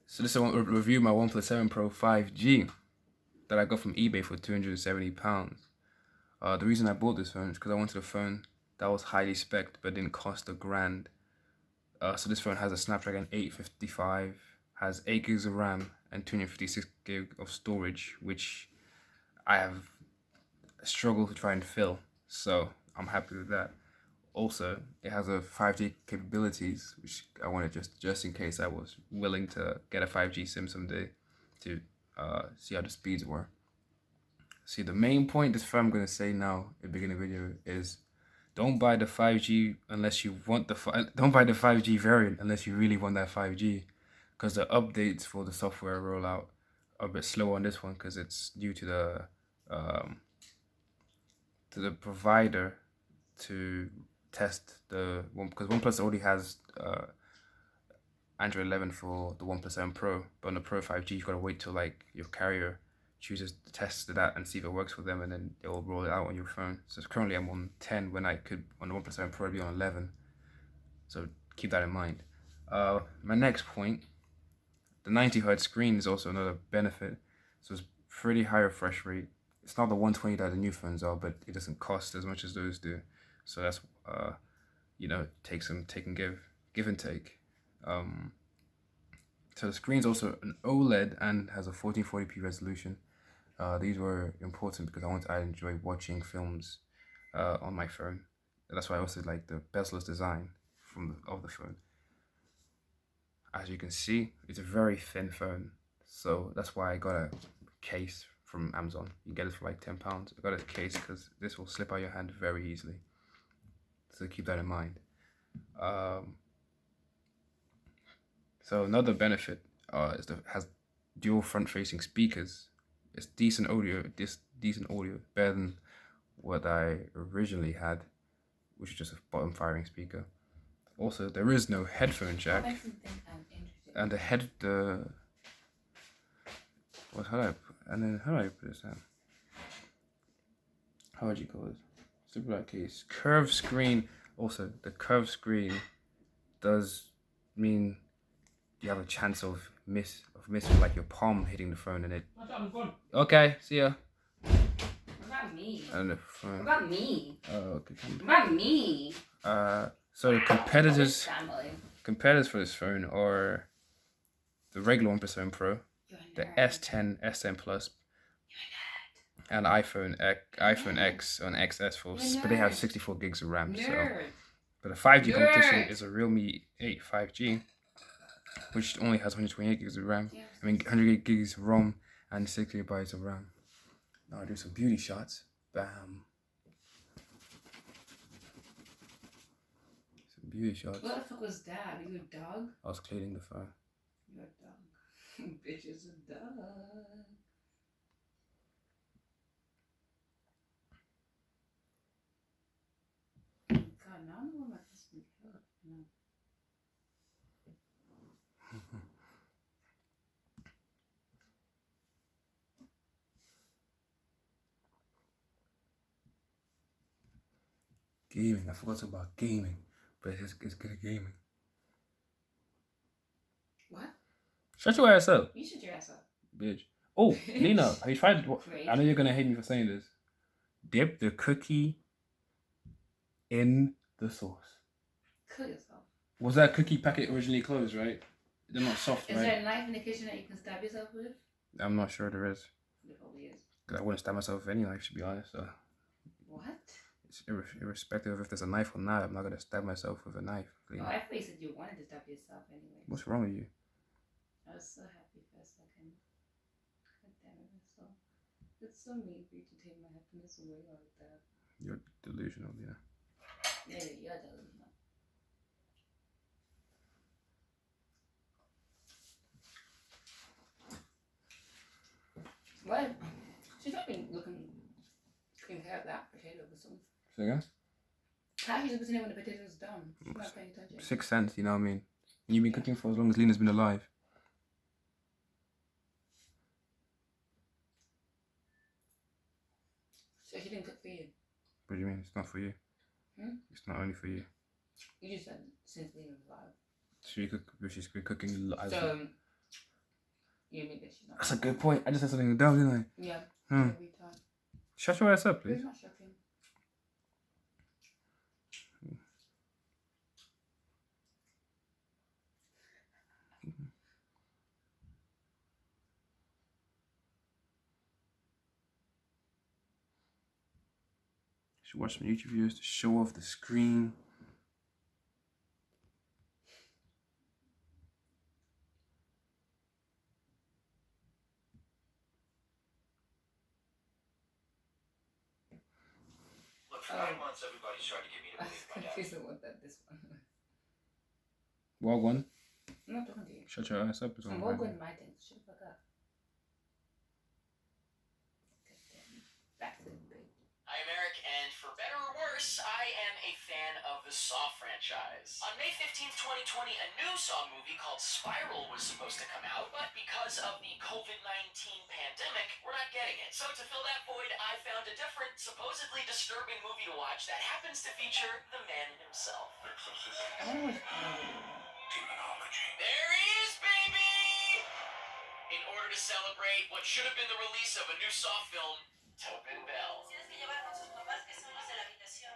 So this is a review my OnePlus 7 Pro 5G that I got from eBay for £270. The reason I bought this phone is because I wanted a phone that was highly spec'd but didn't cost £1,000. So this phone has a Snapdragon 855, has 8 gigs of RAM and 256 gig of storage, which I have struggled to try and fill. So I'm happy with that. Also, it has a 5G capabilities, which I wanted just in case I was willing to get a 5G SIM someday to see how the speeds were. See, the main point this phone I'm going to say now at the beginning of the video is don't buy the 5G unless you want don't buy the 5G variant unless you really want that 5G, because the updates for the software rollout are a bit slow on this one because it's due to the provider to test the one, because OnePlus already has Android 11 for the OnePlus 7 Pro, but on the Pro 5G you gotta wait till like your carrier chooses to test that and see if it works for them, and then they will roll it out on your phone. So currently I'm on 10 when I could on the OnePlus 7 Pro be on 11. So keep that in mind. My next point, the 90Hz screen is also another benefit. So it's pretty high refresh rate. It's not the 120 that the new phones are, but it doesn't cost as much as those do. So that's take and give and take. So the screen's also an OLED and has a 1440p resolution. These were important because I enjoy watching films on my phone. That's why I also like the bezel design of the phone. As you can see, it's a very thin phone, so that's why I got a case from Amazon. You get it for like £10. I got a case because this will slip out your hand very easily. So keep that in mind. So another benefit is that it has dual front-facing speakers. It's decent audio, better than what I originally had, which is just a bottom-firing speaker. Also, there is no headphone jack. And how do I put this down? How would you call it? Super light case. Curved screen. Also, the curved screen does mean you have a chance of missing like your palm hitting the phone and it. Okay, see ya. About me. And the phone. About me. Oh, okay. About me. So competitors for this phone are the regular OnePlus 7 Pro, the S10, S10 Plus, and iPhone X and XS Force, but they have 64 gigs of RAM. So, but the 5G competition is a Realme 8 5G, which only has 128 gigs of RAM. I mean, 100 gigs of ROM and 6 gigabytes of RAM. Now I do some beauty shots. Bam. Some beauty shots. What the fuck was that? Are you a dog? I was cleaning the phone. You're a dog. Bitch is a dog. God, now I know where my husband is. No. Gaming. I forgot about gaming, but it's good at gaming. What? Shut your ass up. You shut your ass up. Bitch. Oh, Lena, have you tried? I know you're gonna hate me for saying this. Dip the cookie in the sauce. Kill yourself. Was that cookie packet originally closed, right? They're not soft, right? Is there a knife in the kitchen that you can stab yourself with? I'm not sure there is. There probably is. Because I wouldn't stab myself with any knife, to be honest. So. What? It's irrespective of if there's a knife or not, I'm not gonna stab myself with a knife. Oh, I thought you said you wanted to stab yourself anyway. What's wrong with you? I was so happy for a second. God damn it, it's so mean for you to take my happiness away like that. You're delusional, yeah. Maybe you're delusional. What? She's not been taking care of that potato with some. Say again? How she's listening when the potato's done? She's not paying attention. 6 cents, you know what I mean? You've been cooking for as long as Lena's been alive. So she didn't cook for you? What do you mean? It's not for you. It's not only for you. You just said since Lena's alive. She's been cooking as So Yeah, maybe she's not. That's a good point. I just said something dumb, didn't I? Yeah. Hmm. Every time. Shut your ass up, It's please. not shocking. Should watch some YouTube videos to show off the screen. Look, for 9 months, everybody's trying to get me to I believe was my dad. confused with that this one. Well, one. I'm not talking to you. Shut your ass up. It's I'm on all my good in writing. Shut the fuck up. Goddamn. Back to the debate. I am Eric, and for better or worse, I am a fan of the Saw franchise. On May 15th, 2020, a new Saw movie called Spiral was supposed to come out, but because of the COVID-19 pandemic, we're not getting it. So to fill that void, I found a different, supposedly disturbing movie to watch that happens to feature the man himself. I wonder which part of it. Demonology. There he is, baby! In order to celebrate what should have been the release of a new Saw film, Tobin Bell. Tienes que llevar con sus papás que son los de la habitación.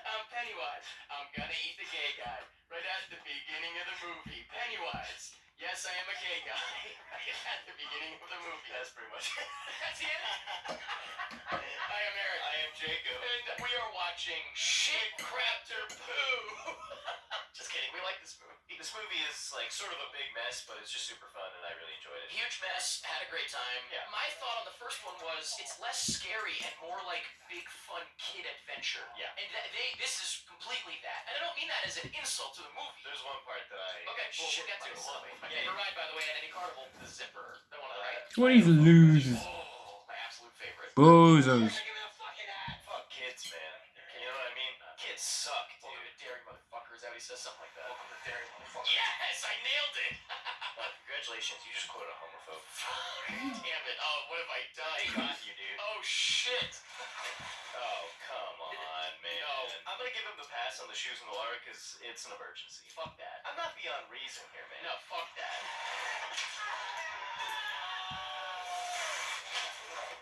I'm Pennywise. I'm gonna eat the gay guy. Right at the beginning of the movie. Pennywise. Yes, I am a gay guy. Right at the beginning of the movie. That's pretty much it. That's it. I am Eric. I am Jacob. And we are watching Shit Crapter Poo. Just kidding. We like this movie. This movie is like sort of a big mess, but it's just super fun, and I really enjoyed it. Huge mess. Had a great time. Yeah. My thought on the first one was it's less scary and more like big fun kid adventure. Yeah. And this is completely that. And I don't mean that as an insult to the movie. There's one part that I Okay, we'll get to it. myself. My favorite ride, by the way, at any carnival, the zipper. That one, right? What these losers? Oh, my absolute favorite. Bozos. Give me the fucking hat. Fuck kids, man. You know what I mean? Kids suck, Welcome dude. to Dairy Motherfuckers. How he says something like that. Welcome to Dairy Motherfuckers. Yes, I nailed it. Congratulations, you just quoted a homophobe. Damn it. Oh, what have I done? They got you, dude. Oh, shit. Oh, come on, man. No. I'm gonna give him the pass on the shoes and the water because it's an emergency. Fuck that. I'm not beyond reason here, man. No, fuck that.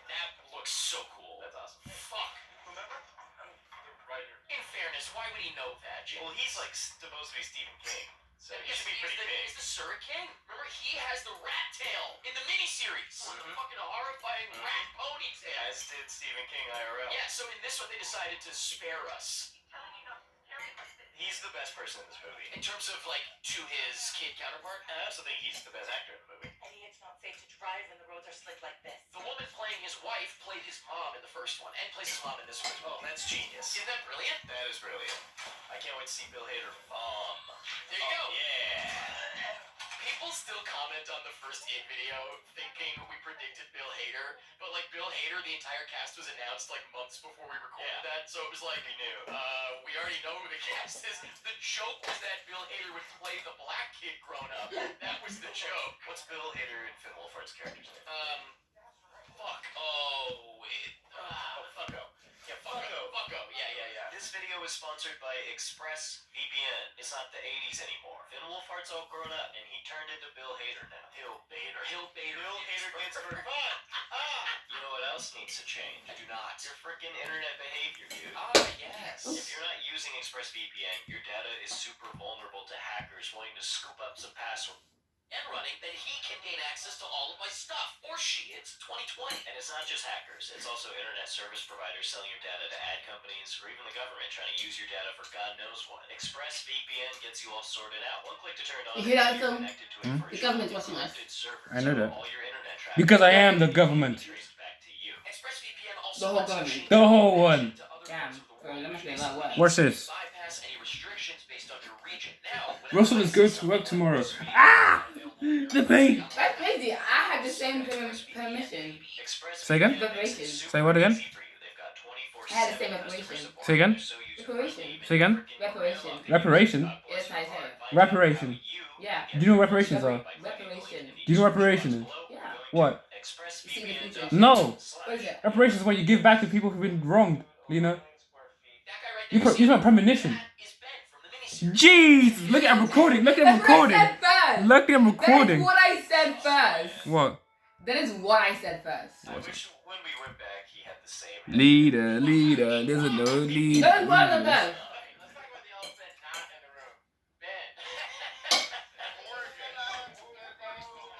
That looks so cool. That's awesome. Fuck. Remember? I'm the writer. In fairness, why would he know that, Jake? Well, he's like supposed to be Stephen King, so he Is should be he- pretty is the, big. Is the Surrey King? Remember, he has the rat tail in the miniseries. The Mhm. fucking horrifying Mhm. rat ponytail. As did Stephen King IRL. Yeah, so in this one, they decided to spare us. He's the best person in this movie. In terms of, like, to his kid counterpart. And I also think he's the best actor in the movie. I think it's not safe to drive when the roads are slick like this. The woman playing his wife played his mom in the first one, and plays his mom in this one as well. Oh, that's genius. Isn't that brilliant? That is brilliant. I can't wait to see Bill Hader bomb. There you go. Yeah. People still comment on the first It video thinking we predicted Bill Hader, but like Bill Hader, the entire cast was announced like months before we recorded Yeah. that, so it was like We knew. we already know who the cast is. The joke was that Bill Hader would play the black kid grown up. That was the joke. What's Bill Hader and Finn Wolfhard's character's name? Fuck. Oh, Fucko. Yeah, Fucko. Fucko. Yeah. This video is sponsored by ExpressVPN. It's not the 80s anymore. Finn Wolfhard's all grown up, and he turned into Bill Hader now. Hill Bader. Hill Bader. Bill Hader gets for fun. You know what else needs to change? I do not. Your freaking internet behavior, dude. Yes. If you're not using ExpressVPN, your data is super vulnerable to hackers wanting to scoop up some passwords. And running, then he can gain access to all of my stuff. Or she. It's 2020. And it's not just hackers, it's also internet service providers selling your data to ad companies or even the government trying to use your data for God knows what. ExpressVPN gets you all sorted out. One click to turn it on. You hear that, and Phil? you're connected to a Hmm? virtual The government's watching us. encrypted server, I know so that. all your internet traffic Because I am the government. traced back to you. ExpressVPN also The whole lets you government. change The whole your one. to other Damn, parts of the bro, world, that must be a which lot of work. means What's you this? bypass any restrictions based on your region. Now, when Russell is going to work tomorrow. Ah! The pain. That's crazy. I had the same permission. ExpressVPN Say again? makes it Reparation. super Say what again? easy for you. They've got 24/7 I had the same customer reparation. support. Say again? They're so Reparation. user-friendly, Say again? freaking Reparation. Reparation? Yes, I said. Reparation. Yeah. Do you know what reparations are? Reparation. Do you know what reparation is? Yeah. What? See the future. No. What is it? Reparations is when you give back to people who've been wronged, Lena. that guy right You're my premonition. That is Ben from the miniseries. Jesus, look at I'm recording. Look at I'm That's what I recording. said first. Look at I'm That is recording. what I said first. What? That is what I said first. I wish when we went back he had the same. Leader, there's a no leader. That is what I said first. Okay, let's talk about the elephant not in the room. Ben.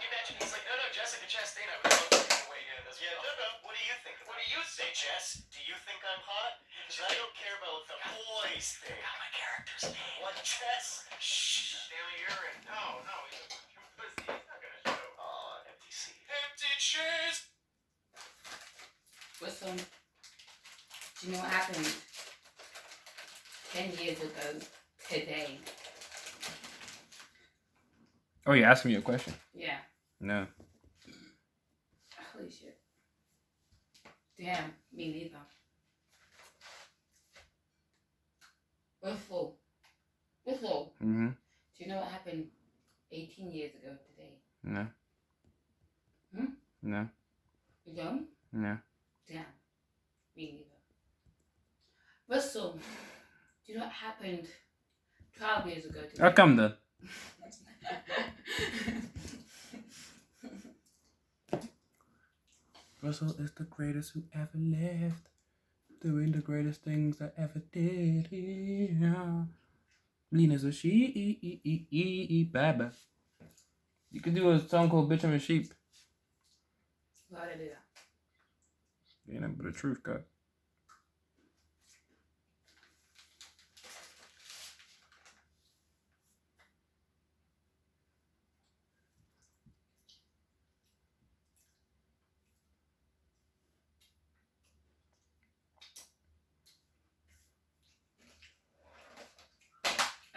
Imagine he's like, no, Jessica Chastain, I would love for you to weigh in on this. Yeah, no. What do you think? What do you say, Jess? Do you think I'm hot? Because I don't care about what the boys think. Got my character's name. What, Jess? Shh. Stanley, you're in. No, he's a pussy. He's not gonna show. Oh, empty seat. Empty chairs. Listen, do you know what happened 10 years ago today? Oh, you're asking me a question? Yeah. No. Holy shit. Damn, me neither. Whistle. Mm-hmm. Do you know what happened 18 years ago today? No. Hmm? No. You don't? No. Damn, me neither. Russell, do you know what happened 12 years ago today? How come then? Russell is the greatest who ever lived, doing the greatest things I ever did. Yeah. Lean as a sheep, baba. You could do a song called "Bitch I'm a Sheep." Why did I do that? You know, but the truth, God.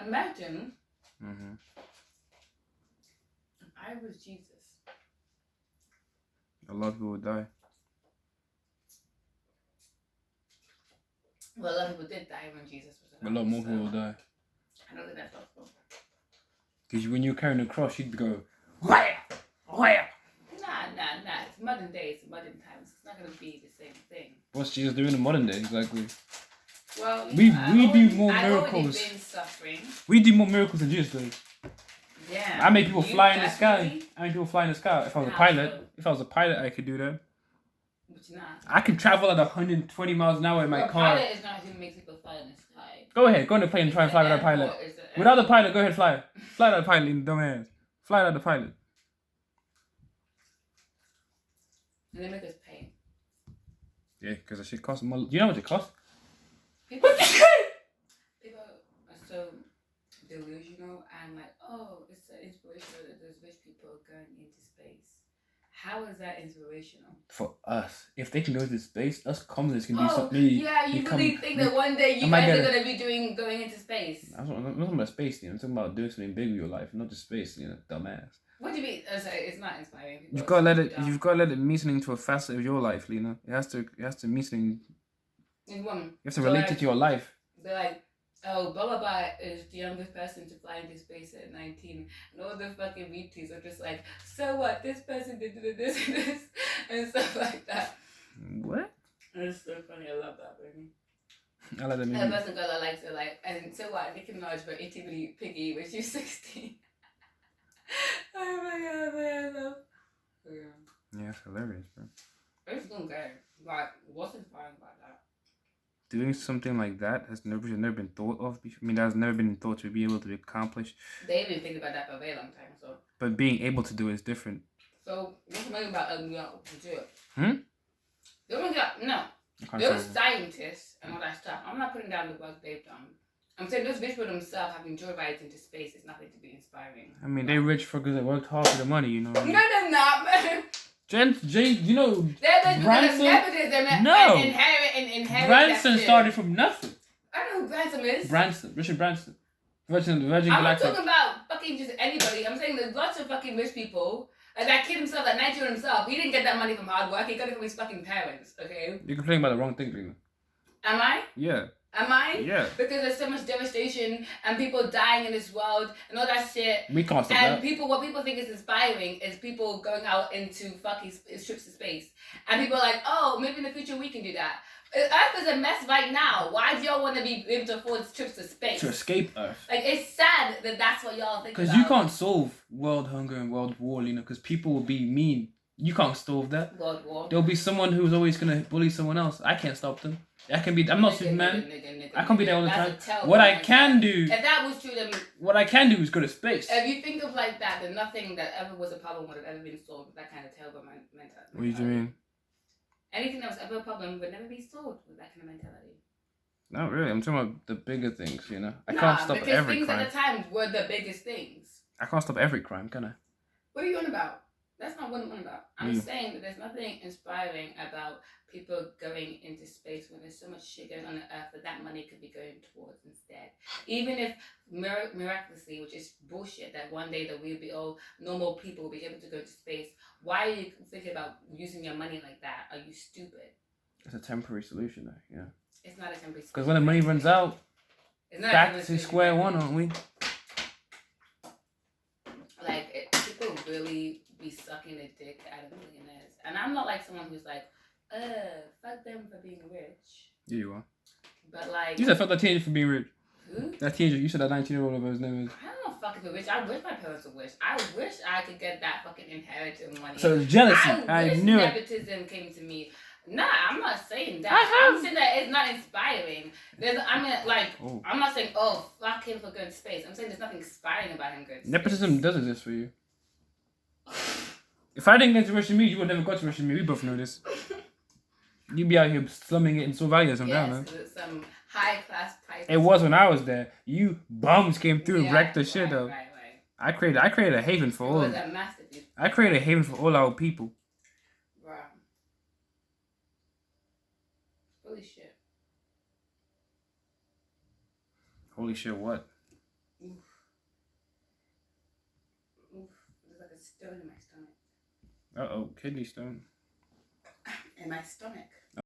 Imagine Mm-hmm. if I was Jesus. A lot of people would die. Well, a lot of people did die when Jesus was A around. lot more so people would die. I don't think that's possible. Because when you're carrying a cross, you'd go, wham, wham. Nah. It's modern day. It's modern times. It's not going to be the same thing. What's Jesus doing in modern day, exactly? Well, We do more I've already miracles. been suffering. We do more miracles than Jesus does. Yeah. I make people You fly in the sky. definitely- I make people fly in the sky. If I was a How pilot, so? if I was a pilot, I could do that. But you're not. I could travel at 120 miles an hour in my Well, car. pilot is not who makes people fly in the sky. Go ahead, go on the plane and try and fly without a pilot. Airport is the Without the airport. pilot, go ahead, fly. Fly without the pilot, you dumbass. Fly without the pilot. And they make us pay. Yeah, because that shit costs more. Do you know how much it costs? People are so delusional and like, oh, it's so inspirational that there's rich people going into space. How is that inspirational? For us. If they can go to space, us commoners can do Oh, something. yeah, you really think that one day you I might guys get are a- going to be going into space? I'm not talking about space, I'm talking about doing something big with your life, not just space, dumbass. What do you mean? Sorry, it's not inspiring. People You've are got to let so it. dumb. You've got to let it mean something to a facet of your life, Lena. It has to mean something. In one. You have to So, relate like, it to your life. They're like, oh, blah blah blah is the youngest person to fly into space at 19, and all the fucking VTs are just like, so what? This person did this and this and stuff like that. What? And it's so funny. I love that, baby. I let them And the in. person girl I likes it like, and so what? Nicki Minaj but itty bitty piggy when she's 16. Oh my god, I love. Yeah, Yeah, it's hilarious, bro. it's going good. Like, what's inspiring about that? Doing something like that has never been thought of. I mean, that has never been thought to be able to be accomplished. They've been thinking about that for a very long time. So, But being able to do it is different. what's amazing about New York to do it? Hmm? No. I can't Those say- scientists and all that stuff, I'm not putting down the work they've done. I'm saying those people themselves having joyrides into space is nothing to be inspiring. I mean, they rich for because they worked hard for the money, you know. No, they're not, man. You know, They're the Branson? nepotism No. and inherit Branson that shit. started from nothing. I don't know who Branson is. Richard Branson. Virgin I'm not Galactic. talking about fucking just anybody. I'm saying there's lots of fucking rich people. Like that kid himself, that 9-year-old himself, he didn't get that money from hard work. He got it from his fucking parents, okay? You're complaining about the wrong thing, Lena. Am I? Yeah. Am I? Yeah. Because there's so much devastation and people dying in this world and all that shit. We can't stop And that. what people think is inspiring is people going out into fucking trips to space. And people are like, oh, maybe in the future we can do that. Earth is a mess right now. Why do y'all want to be able to afford trips to space? To escape Earth. Like, it's sad that that's what y'all think about. Because you can't solve world hunger and world war, you know, because people will be mean. You can't solve that. World war. There'll be someone who's always going to bully someone else. I can't stop them. I'm not Superman. I can't be there all the time. What I can do... If that was true, then... What I can do is go to space. If you think of like that, then nothing that ever was a problem would have ever been solved with that kind of terrible mentality. What do you mean? Anything that was ever a problem would never be solved with that kind of mentality. Not really. I'm talking about the bigger things, you know? I can't stop every because things crime. at the time were the biggest things. I can't stop every crime, can I? What are you on about? That's not what I'm on about. I'm saying that there's nothing inspiring about people going into space when there's so much shit going on Earth that money could be going towards instead. Even if miraculously, which is bullshit, that one day that we'll be all normal people will be able to go to space. Why are you thinking about using your money like that? Are you stupid? It's a temporary solution, though, yeah. It's not a temporary solution. Because when the money runs out, it's not back to square one, aren't we? Like, people really be sucking the dick out of millionaires. And I'm not like someone who's like, fuck them for being rich. Yeah, you are. But like... You said fuck that teenager for being rich. Who? That teenager, you said that 19-year-old whatever his name is. I don't know fucking for rich. I wish my parents were rich. I wish I could get that fucking inheritance money. So it's jealousy. I wish knew it. nepotism came to me. Nah, I'm not saying that. I'm saying that it's not inspiring. I'm not saying, oh, fuck him for going to space. I'm saying there's nothing inspiring about him going to space. Nepotism does exist for you. If I didn't get to Russian Mead, you would never got to Russian Mead. We both know this. You'd be out here slumming it in Somalia sometime, yes, some high-class type. It was when I was there. You bums came through and wrecked the shit up. Right. I created a haven for all. I created a haven for all our people. Wow. Holy shit. Holy shit, what? Oof. There's like a stone in my stomach. Uh-oh, kidney stone. In my stomach.